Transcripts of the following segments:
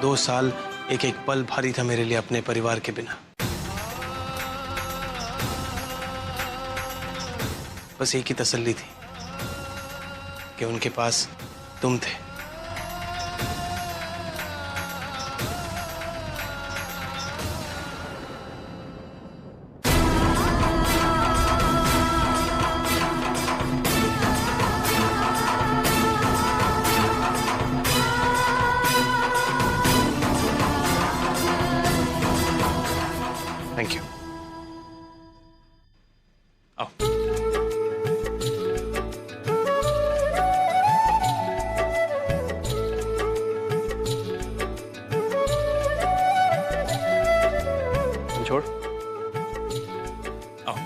2 साल एक एक पल भारी था मेरे लिए अपने परिवार के बिना। बस एक ही तसल्ली थी कि उनके पास तुम थे। Thank you. आओ। छोड़। आओ।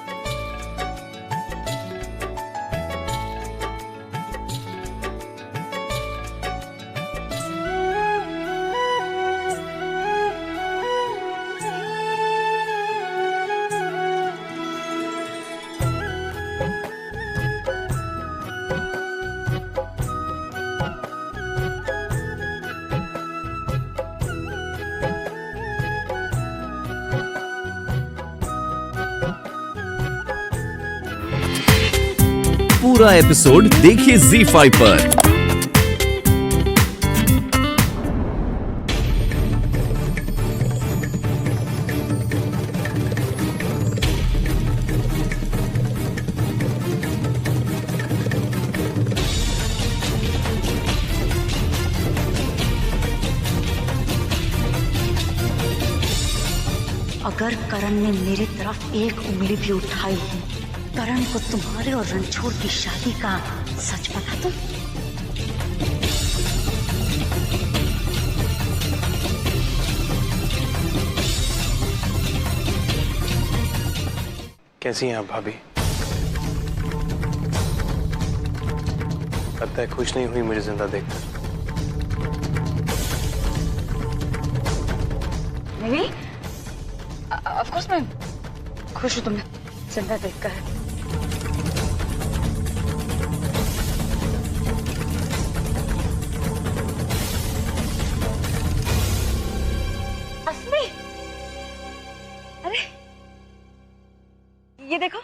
पूरा एपिसोड देखिए ZEE5 पर। अगर करण ने मेरी तरफ एक उंगली भी उठाई, करण को तुम्हारे और रणछोड़ की शादी का सच बता दूं? कैसी हैं आप भाभी? लगता है खुश नहीं हुई मुझे जिंदा देखकर। नहीं, ऑफ कोर्स मैं खुश हूं तुम्हें जिंदा देखकर। असली, अरे ये देखो,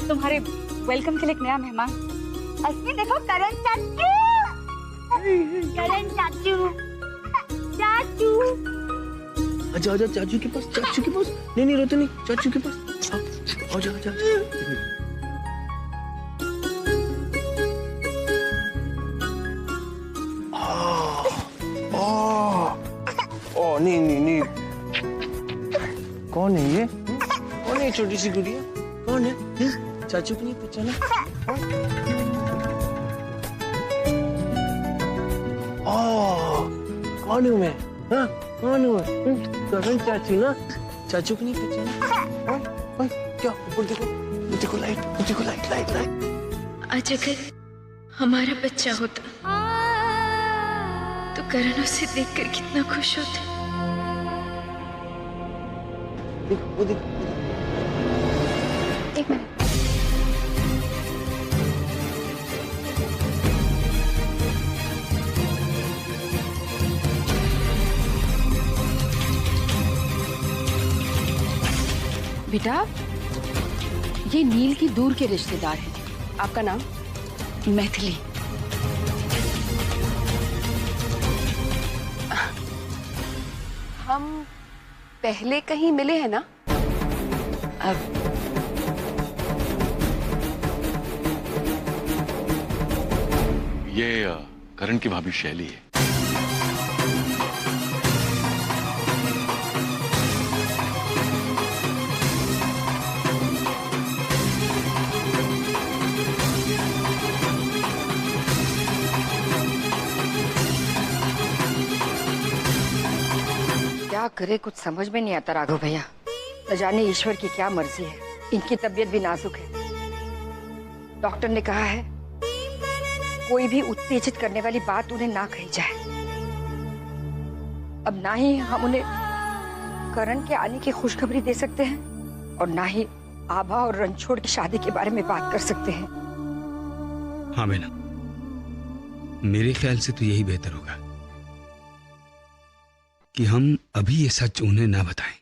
तुम्हारे वेलकम के लिए एक नया मेहमान। असली देखो, करण चाचू, करण चाचू, चाचू। आजा आजा चाचू के पास, चाचू के पास। नहीं नहीं रोते नहीं, चाचू के पास। आजा आजा। ओ नहीं नहीं नहीं। कौन है ये? कौन है छोटी सी गुड़िया? कौन है? चाचू को नहीं पहचाना? कौन हूँ मैं? हाँ कौन हूँ? करण चाचू ना? चाचू को नहीं पहचाना? क्या ऊपर देखो, देखो लाइट, देखो लाइट लाइट लाइट। आज अगर हमारा बच्चा होता तो करण उसे देखकर कितना खुश होता। देखो वो देखो। एक मिनट। बेटा, ये नील की दूर के रिश्तेदार हैं। आपका नाम? मैथिली। हम पहले कहीं मिले हैं ना? अब ये करण की भाभी शैली है। क्या करे, कुछ समझ में नहीं आता राघव भैया। न जाने ईश्वर की क्या मर्जी है। इनकी तबीयत भी नाजुक है। डॉक्टर ने कहा है कोई भी उत्तेजित करने वाली बात उन्हें ना कही जाए। अब ना ही हम उन्हें करण के आने की खुशखबरी दे सकते हैं और ना ही आभा और रणछोड़ की शादी के बारे में बात कर सकते हैं। हाँ बेना, मेरे ख्याल से तो यही बेहतर होगा कि हम अभी ये सच उन्हें ना बताएं।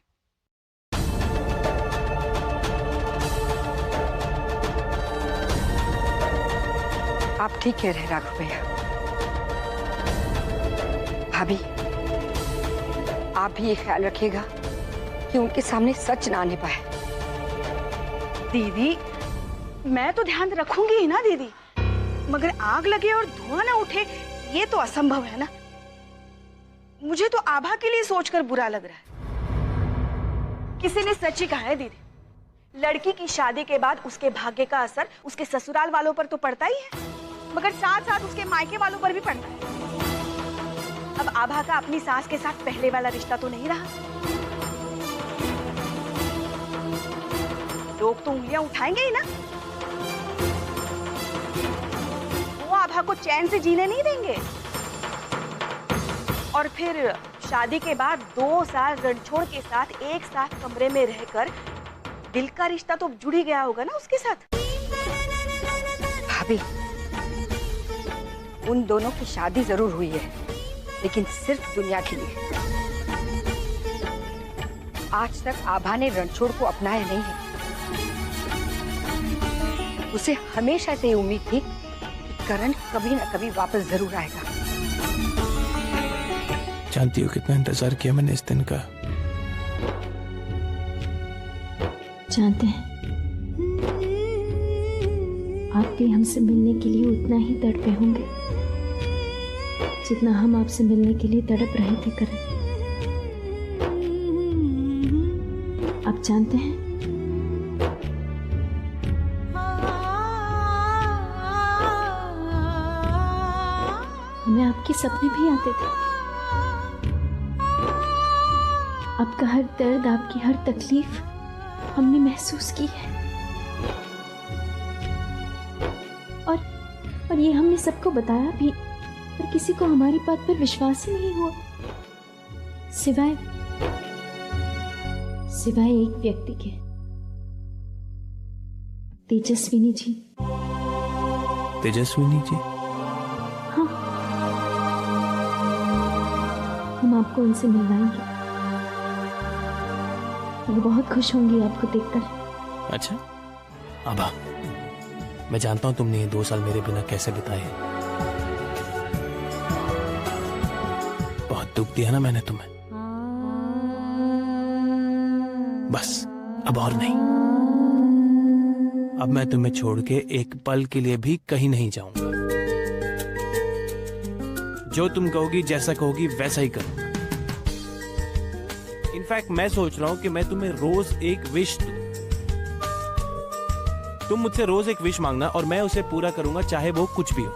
आप ठीक कह रहे हैं राघव भैया। भाभी, आप भी ये ख्याल रखिएगा कि उनके सामने सच ना आने पाए। दीदी, मैं तो ध्यान रखूंगी ही ना दीदी, मगर आग लगे और धुआं ना उठे ये तो असंभव है ना। मुझे तो आभा के लिए सोचकर बुरा लग रहा है। किसी ने सच ही कहा है दीदी, लड़की की शादी के बाद उसके भाग्य का असर उसके ससुराल वालों पर तो पड़ता ही है, मगर साथ साथ उसके मायके वालों पर भी पड़ता है। अब आभा का अपनी सास के साथ पहले वाला रिश्ता तो नहीं रहा। लोग तो उंगलियां उठाएंगे ही ना। वो आभा को चैन से जीने नहीं देंगे। और फिर शादी के बाद 2 साल रणछोड़ के साथ एक साथ कमरे में रहकर दिल का रिश्ता तो जुड़ ही गया होगा ना उसके साथ। भाभी, उन दोनों की शादी जरूर हुई है, लेकिन सिर्फ दुनिया के लिए। आज तक आभा ने रणछोड़ को अपनाया नहीं है। उसे हमेशा से उम्मीद थी कि करण कभी ना कभी वापस जरूर आएगा। जानती हो कितना इंतजार किया मैंने इस दिन का। जानते हैं, आप भी हमसे मिलने के लिए उतना ही तड़पे होंगे जितना हम आपसे मिलने के लिए तड़प रहे थे करण। आप जानते हैं, हमें आपके सपने भी आते थे। आपका हर दर्द, आपकी हर तकलीफ हमने महसूस की है। और ये हमने सबको बताया भी, पर किसी को हमारी बात पर विश्वास ही नहीं हुआ, सिवाय एक व्यक्ति के, तेजस्विनी जी। तेजस्विनी जी? हाँ, हम आपको उनसे मिलवाएंगे। वो बहुत खुश होंगी आपको देखकर। अच्छा आभा, मैं जानता हूं तुमने ये 2 साल मेरे बिना कैसे बिताए। बहुत दुख दिया ना मैंने तुम्हें। बस अब और नहीं। अब मैं तुम्हें छोड़ के एक पल के लिए भी कहीं नहीं जाऊंगा। जो तुम कहोगी, जैसा कहोगी वैसा ही करूंगा। इनफैक्ट मैं सोच रहा हूं कि मैं तुम्हें रोज एक विश दूं। तुम मुझसे रोज एक विश मांगना और मैं उसे पूरा करूंगा, चाहे वो कुछ भी हो।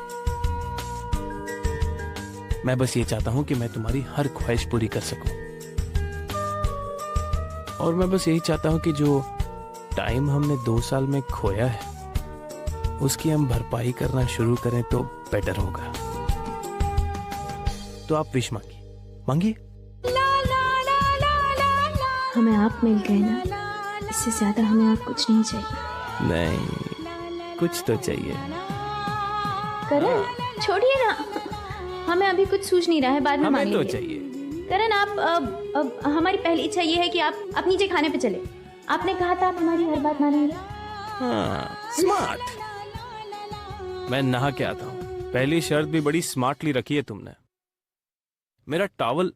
मैं बस ये चाहता हूं कि मैं तुम्हारी हर ख्वाहिश पूरी कर सकूं। और मैं बस यही चाहता हूं कि जो टाइम हमने 2 साल में खोया है, उसकी हम भरपाई करना शुरू करें तो बेटर होगा। तो आप विश मांगिए। हमें आप मिल गए ना, इससे ज्यादा हमें आप कुछ नहीं चाहिए। नहीं, कुछ तो चाहिए। करण, छोड़िए ना, हमें अभी कुछ सूझ नहीं रहा है, बाद में मांगेंगे। हमें तो चाहिए। करण, आप हमारी पहली इच्छा ये है कि आप नीचे खाने पे चले। आपने कहा था आप हमारी हर बात मानेंगे। हाँ, स्मार्ट। मैं नहा के आता हूँ। पहली शर्त भी बड़ी स्मार्टली रखी है तुमने। मेरा टॉवल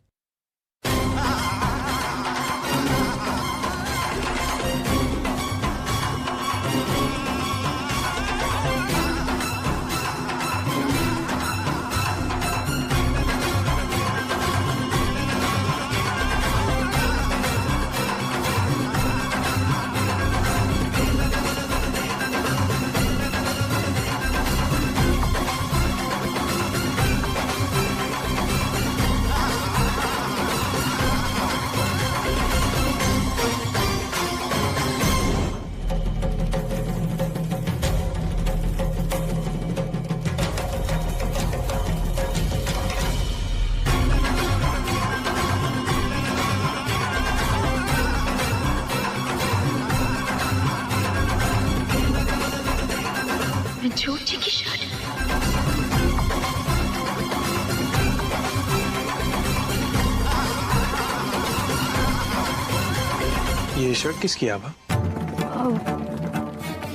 ये शर्ट किसकी है आभा?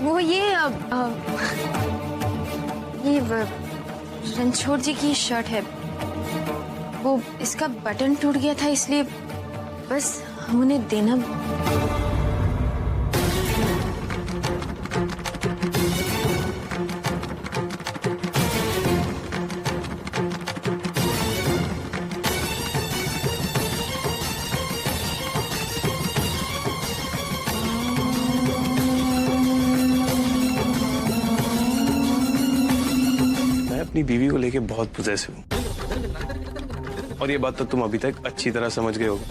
वो ये रणछोड़ जी की शर्ट है। वो इसका बटन टूट गया था, इसलिए बस हम उन्हें देना। अपनी बीवी को लेके बहुत पोजेसिव हूँ, और ये बात तो तुम अभी तक अच्छी तरह समझ गए होगे।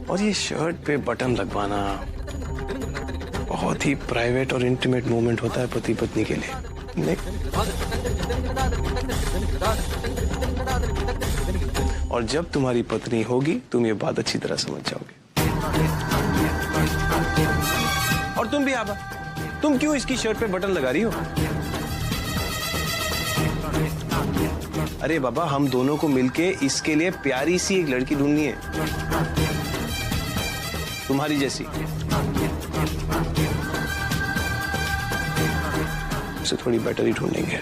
और ये शर्ट पे बटन लगवाना बहुत ही प्राइवेट और इंटीमेट मोमेंट होता है पति पत्नी के लिए। नहीं, और जब तुम्हारी पत्नी होगी तुम ये बात अच्छी तरह समझ जाओगे। और तुम भी आभा, तुम क्यों इसकी शर्ट पे बटन लगा रही हो? अरे बाबा, हम दोनों को मिलके इसके लिए प्यारी सी एक लड़की ढूंढनी है, तुम्हारी जैसी। उसे थोड़ी बेटर ही ढूंढेंगे।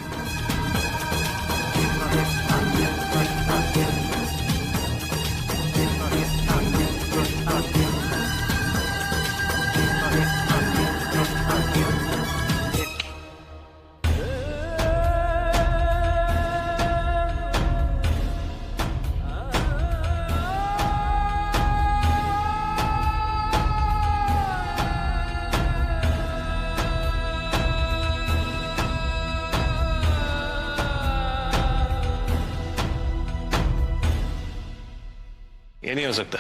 ये नहीं हो सकता।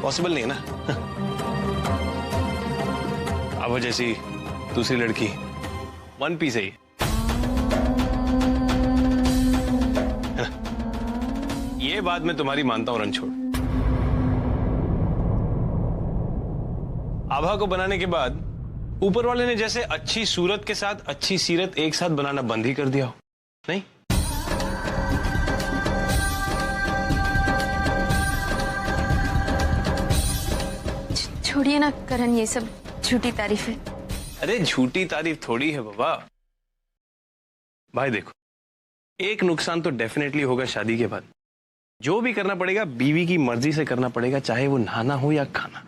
पॉसिबल नहीं है ना। अब जैसी दूसरी लड़की वन पीस है ये बात मैं तुम्हारी मानता हूं रणछोड़। आभा को बनाने के बाद ऊपर वाले ने जैसे अच्छी सूरत के साथ अच्छी सीरत एक साथ बनाना बंद ही कर दिया हो, नहीं? छोड़िए ना करण, ये सब झूठी तारीफ है। अरे झूठी तारीफ थोड़ी है बाबा। भाई देखो, एक नुकसान तो डेफिनेटली होगा शादी के बाद। जो भी करना पड़ेगा बीवी की मर्जी से करना पड़ेगा, चाहे वो नहाना हो या खाना।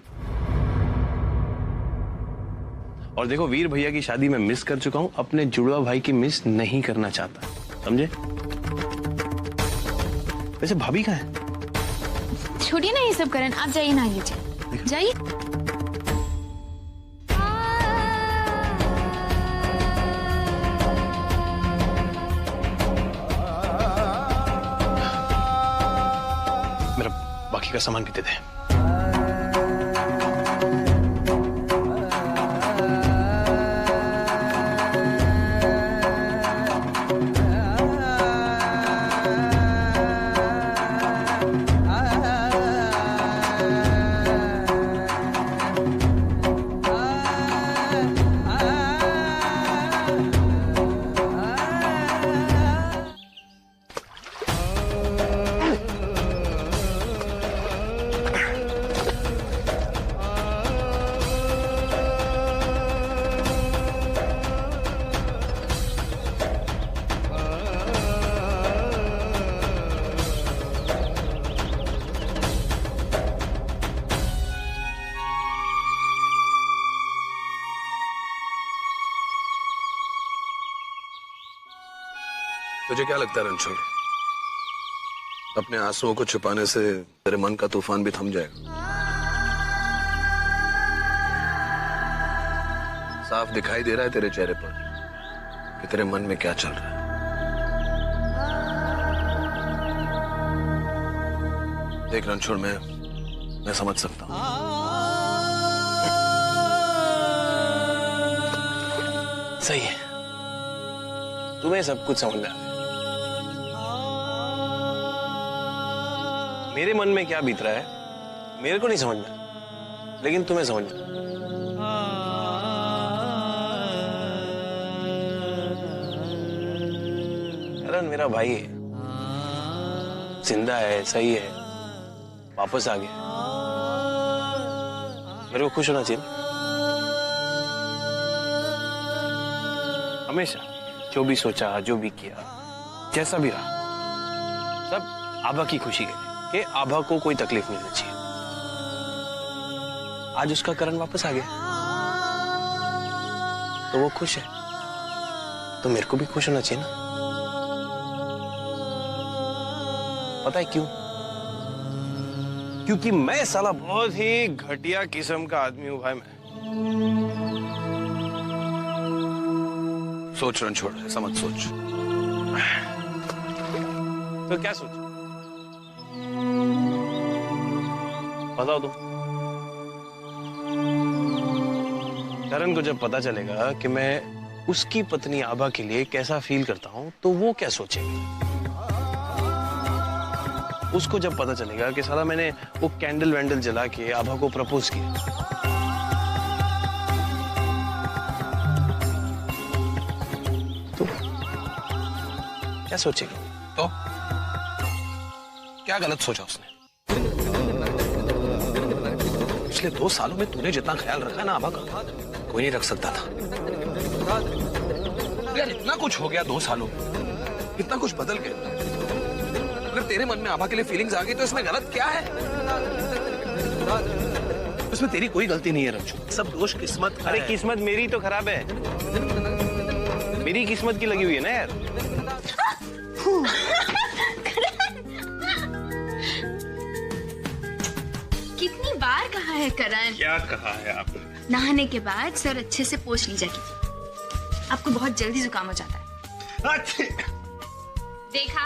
और देखो, वीर भैया की शादी में मिस कर चुका हूं, अपने जुड़वा भाई की मिस नहीं करना चाहता, समझे? वैसे भाभी कहाँ है? छोड़िए ना ये सब करण, आप जाइए ना, लीजिए जाइए। मेरा बाकी का सामान भी दे दे। तुझे क्या लगता है रणछोड़, अपने आंसुओं को छुपाने से तेरे मन का तूफान भी थम जाएगा? साफ दिखाई दे रहा है तेरे चेहरे पर कि तेरे मन में क्या चल रहा है। देख रणछोड़, मैं समझ सकता हूं। सही है, तुम्हें सब कुछ समझ में आ गया। मेरे मन में क्या बीत रहा है मेरे को नहीं समझ में, लेकिन तुम्हें समझ में। करण मेरा भाई है, जिंदा है, सही है, वापस आ गया। मेरे को खुश होना चाहिए। हमेशा जो भी सोचा, जो भी किया, जैसा भी रहा, सब आभा की खुशी के लिए, कि आभा को कोई तकलीफ नहीं होनी चाहिए। आज उसका करण वापस आ गया तो वो खुश है, तो मेरे को भी खुश होना चाहिए ना। पता है क्यों? क्योंकि मैं साला बहुत ही घटिया किस्म का आदमी हूं भाई। मैं सोच रणछोड़, ऐसा मत सोच। तो क्या सोच? बताओ तुम। करण को जब पता चलेगा कि मैं उसकी पत्नी आभा के लिए कैसा फील करता हूं, तो वो क्या सोचेगी? उसको जब पता चलेगा कि साला मैंने वो कैंडल वैंडल जला के आभा को प्रपोज किया, तो क्या सोचेगा? तो क्या गलत सोचा उसने? पिछले 2 सालों में तूने जितना ख्याल रखा ना आभा का, कोई नहीं रख सकता था। यार इतना कुछ हो गया 2 सालों में, इतना कुछ बदल गया। अगर तेरे मन में आभा के लिए फीलिंग्स आ गई तो इसमें गलत क्या है? इसमें तेरी कोई गलती नहीं है रंजू, सब दोष किस्मत का अरे है। किस्मत मेरी तो खराब है, मेरी किस्मत की लगी हुई है ना यार। कितनी बार कहा है करण? क्या कहा है आपने? नहाने के बाद सर अच्छे से पोंछ लीजिए कीजिए, आपको बहुत जल्दी जुकाम हो जाता है। देखा,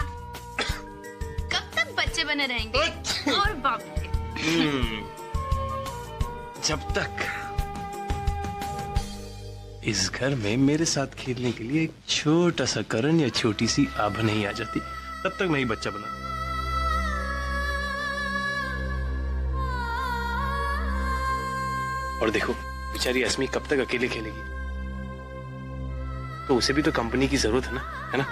कब तक बच्चे बने रहेंगे? और बाप रे, जब तक इस घर में मेरे साथ खेलने के लिए एक छोटा सा करण या छोटी सी आभा नहीं आ जाती, तब तक मैं ही बच्चा बना। और देखो बेचारी अस्मी कब तक अकेले खेलेगी, तो उसे भी तो कंपनी की जरूरत है ना, है ना?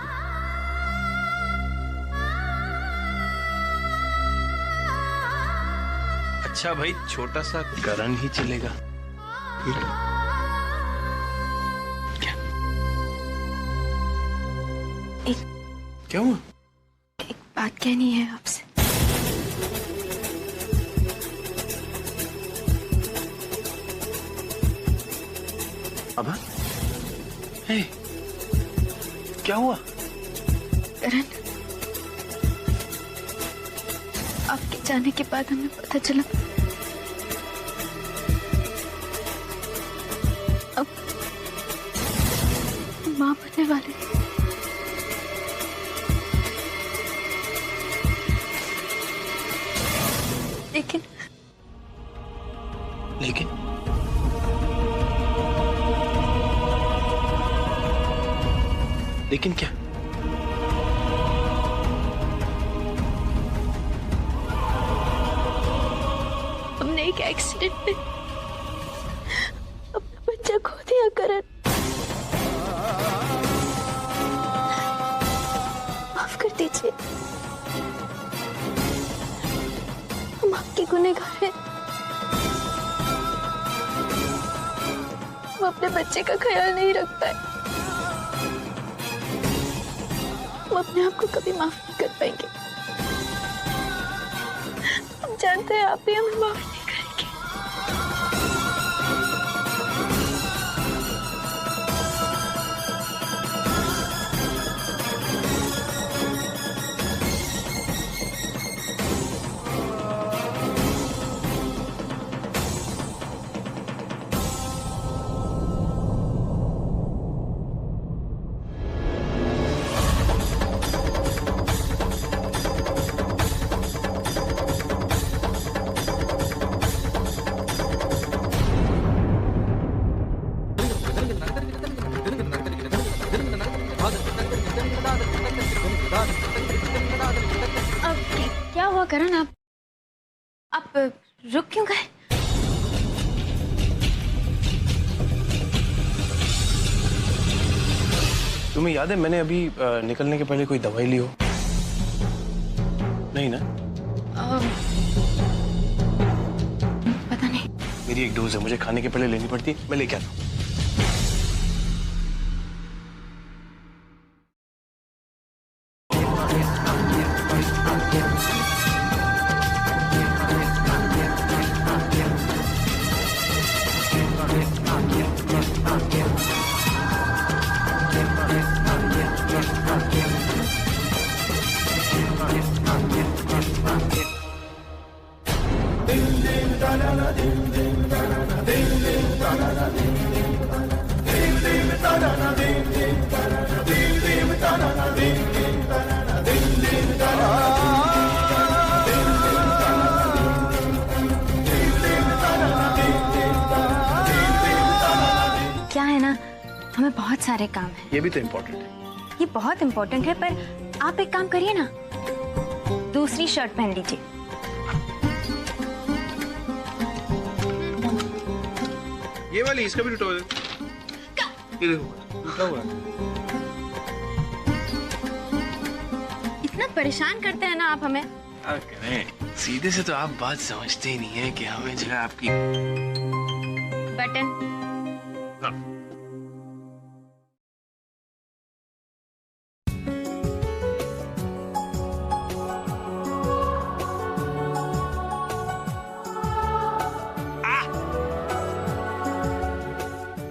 अच्छा भाई, छोटा सा करण ही चलेगा। क्या क्या हुआ? एक बात कहनी है आपसे। आभा, हे, क्या हुआ? करण, आपके जाने के बाद हमें पता चला अब माँ बनने वाले। लेकिन लेकिन लेकिन क्या? हमने एक एक्सीडेंट में अपना बच्चा खो दिया करण। माफ कर दीजिए, हम आपके गुनहगार हैं। हम अपने बच्चे का ख्याल नहीं रख पाए, हम अपने आप को कभी माफ नहीं कर पाएंगे। हम जानते हैं आप भी हमें माफ नहीं करेंगे। अब क्या हुआ करण? आप रुक क्यों गए? तुम तुम्हें याद है मैंने अभी निकलने के पहले कोई दवाई ली हो? नहीं ना? पता नहीं। मेरी एक डोज है, मुझे खाने के पहले लेनी पड़ती है, मैं लेके आता हूँ। क्या है ना, हमें बहुत सारे काम है। ये भी तो इम्पोर्टेंट है। ये बहुत इम्पोर्टेंट है, पर आप एक काम करिए ना, दूसरी शर्ट पहन लीजिए। ये वाली, इसका भी टूटा हुआ है। ये देखो टूटा हुआ है। इतना परेशान करते हैं ना आप हमें। क्या करें, सीधे से तो आप बात समझते ही नहीं है कि हमें जो है आपकी बटन।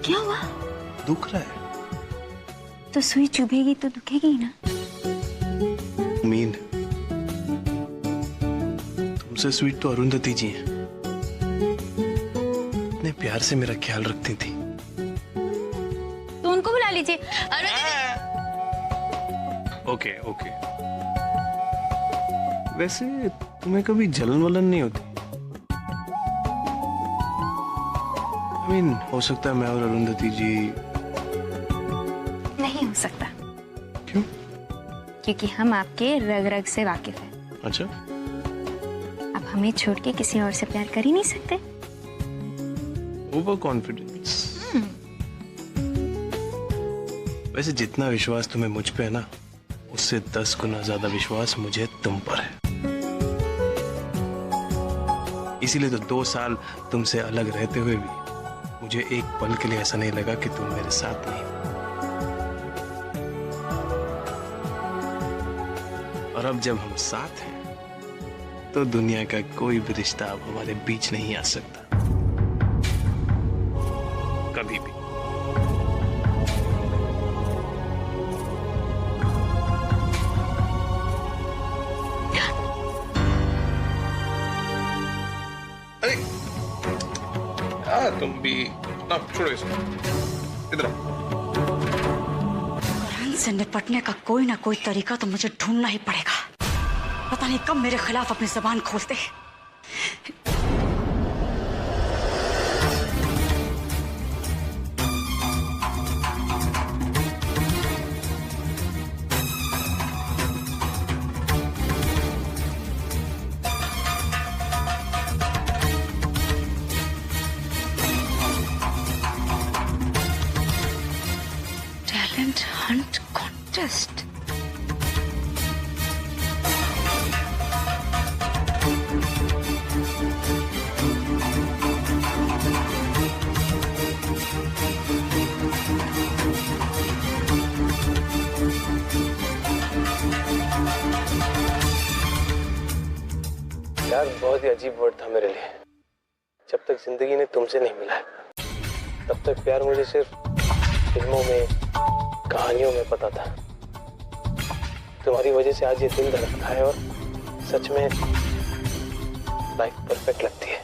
क्या हुआ? दुख रहा है। तो सुई चुभेगी तो दुखेगी ही ना। मीन, तुमसे स्वीट तो अरुंधति जी हैं। इतने प्यार से मेरा ख्याल रखती थी। तो उनको बुला लीजिए। Okay okay. वैसे तुम्हें कभी जलन वलन नहीं होती? हो सकता है मैं और अरुंधति जी। नहीं हो सकता। क्यों? क्योंकि हम आपके रग रग से वाकिफ हैं। अच्छा, अब हमें छोड़ के किसी और से प्यार कर ही नहीं सकते। Over confidence. वैसे जितना विश्वास तुम्हें मुझ पे है ना, उससे 10 गुना ज्यादा विश्वास मुझे तुम पर है। इसीलिए तो 2 साल तुमसे अलग रहते हुए भी मुझे एक पल के लिए ऐसा नहीं लगा कि तुम मेरे साथ नहीं हो। और अब जब हम साथ हैं तो दुनिया का कोई भी रिश्ता अब हमारे बीच नहीं आ सकता, कभी भी। अरे तुम भी ना, छोड़ो इसको, इधर आओ। से निपटने का कोई ना कोई तरीका तो मुझे ढूंढना ही पड़ेगा। पता नहीं कब मेरे खिलाफ अपनी जबान खोलते हैं। Talent Hunt contest. यार बहुत ही अजीब वर्ड था मेरे लिए। जब तक जिंदगी ने तुमसे नहीं मिला तब तक प्यार मुझे सिर्फ फिल्मों में, कहानियों में पता था। तुम्हारी वजह से आज ये दिल धड़कता है और सच में लाइफ परफेक्ट लगती है।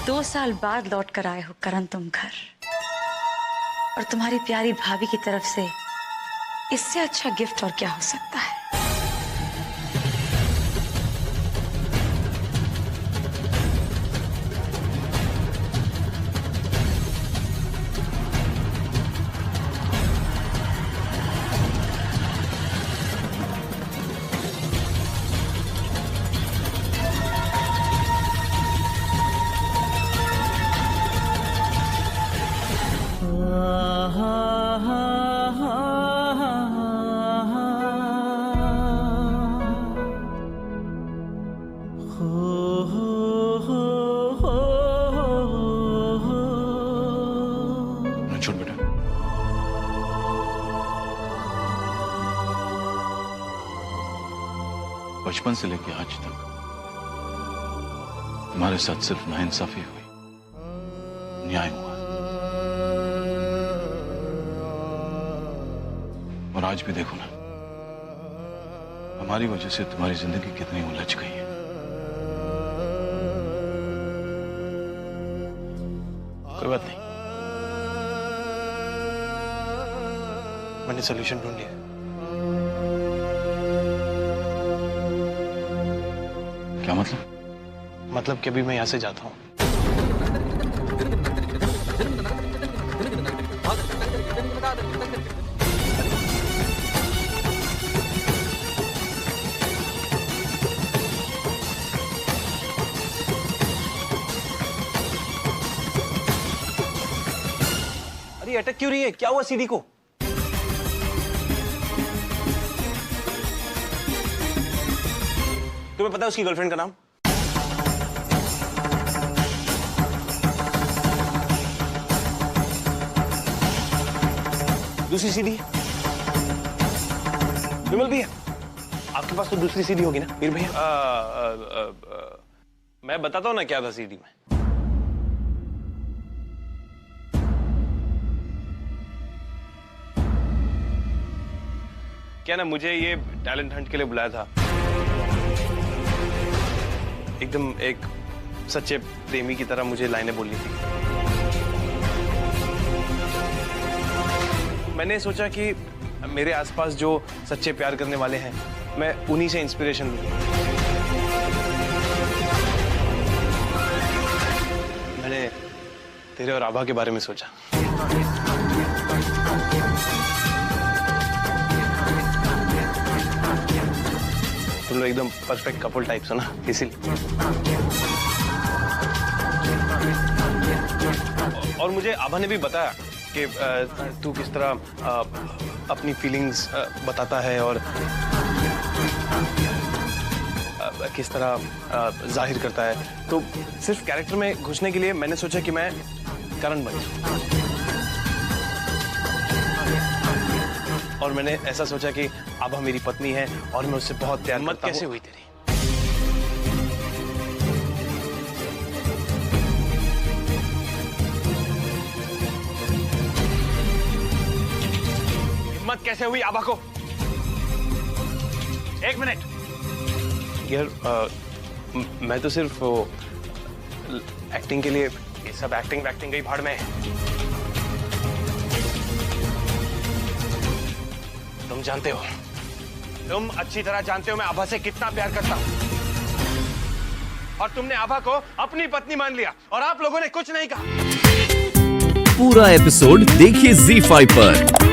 2 साल बाद लौट कर आए हो करण तुम घर, और तुम्हारी प्यारी भाभी की तरफ से इससे अच्छा गिफ्ट और क्या हो सकता है। छोड़ बेटा, बचपन से लेके आज तक तुम्हारे साथ सिर्फ नाइंसाफी हुई, न्याय हुआ, और आज भी देखो ना, हमारी वजह से तुम्हारी जिंदगी कितनी उलझ गई है। कोई बात नहीं, मैंने सोल्यूशन ढूंढ लिया। क्या मतलब? मतलब कि अभी मैं यहां से जाता हूं। अरे अटक क्यों रही है? क्या हुआ सीधी को? तुम्हें पता है उसकी गर्लफ्रेंड का नाम? दूसरी सीधी विमल भैया, आपके पास तो दूसरी सीधी होगी ना वीर भैया? मैं बताता हूं ना क्या था सीडी में। क्या ना, मुझे ये टैलेंट हंट के लिए बुलाया था। एकदम एक सच्चे प्रेमी की तरह मुझे लाइनें बोलनी थी। मैंने सोचा कि मेरे आसपास जो सच्चे प्यार करने वाले हैं, मैं उन्हीं से इंस्पिरेशन लूं। मैंने तेरे और आभा के बारे में सोचा। तुम लोग एकदम परफेक्ट कपल टाइप्स हो ना, इसीलिए। और मुझे आभा ने भी बताया कि तू किस तरह अपनी फीलिंग्स बताता है और किस तरह जाहिर करता है। तो सिर्फ कैरेक्टर में घुसने के लिए मैंने सोचा कि मैं करण बन जाऊं। और मैंने ऐसा सोचा कि आभा मेरी पत्नी है और मैं उससे बहुत प्यार करता हूं। हिम्मत कैसे हुई तेरी? हिम्मत कैसे हुई आभा को? 1 मिनट यार, मैं तो सिर्फ एक्टिंग के लिए, ये सब एक्टिंग गई भाड़ में। तुम जानते हो, तुम अच्छी तरह जानते हो मैं आभा से कितना प्यार करता हूं, और तुमने आभा को अपनी पत्नी मान लिया और आप लोगों ने कुछ नहीं कहा। पूरा एपिसोड देखिए ZEE5 पर।